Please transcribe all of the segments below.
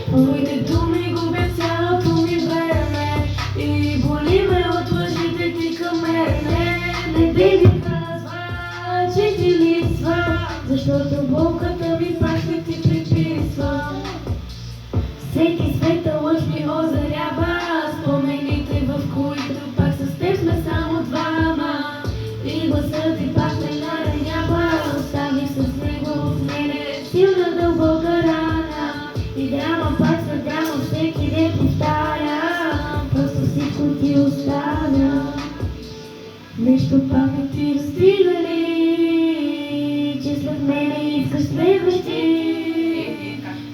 Твоите думи губят цялото ми време и боли ме от лъжите ти към мене. Не би ми казва, че ти липсва, защото болката ми пак ще ти приписва. Всеки светъл лъж ми озарява спомените, в които пак с теб сме само двама. И гласът ти пак ме наранява, оставих с него в мене силна дълбока рана. И драма пак след драма всеки ден повтарям, просто всичко ти оставя. Нещо пак не ти достига ли, че след мене искаш следващи?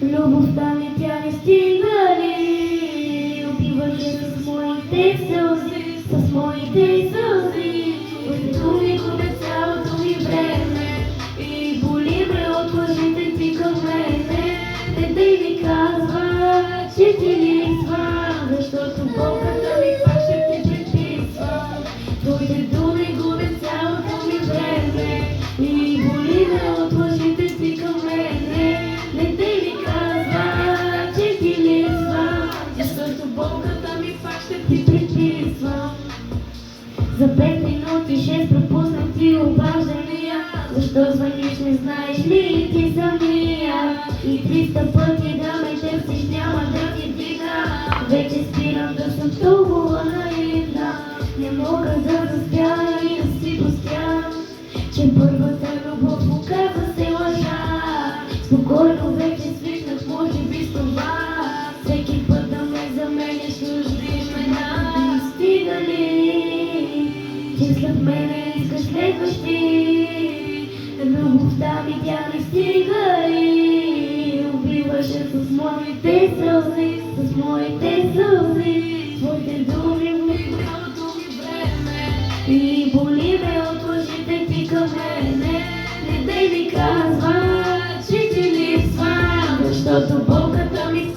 Любовта ми тя не стига ли, убиваш с моите сълзи, с моите сълзи. Твоите думи губят цялото ми време и боли ме от лъжите ти към мене. Не дай ми казва, че ти липсва, защото болката ми пак ще ти приписва. Твоите думи губят цялото ми време и боли ме от лъжите ти към мене. Не дай ми казва, че ти липсва, защото болката ми пак ще ти приписва. За 5 минути 6 пропуснати обаждания, защо звъниш, не знаеш ли ти самия? И 300 пъти да ме търсиш, няма да ти дига. Вече спирам да съм толкова наивна, не мога да заспя и да си простя, че първата любов оказа се лъжа. Спокойно вече свикнах, може би с това, всеки път да ме заменяш чужди имена. Стига ли, че след мене искаш следващи? Любовта ми тя не стига ли, убиваше с моите сълзи, с моите сълзи. Твоите думи губят цялото ми време и боли ме от лъжите ти към мене. Не дай ми казва, че ти липсва, защото болката ми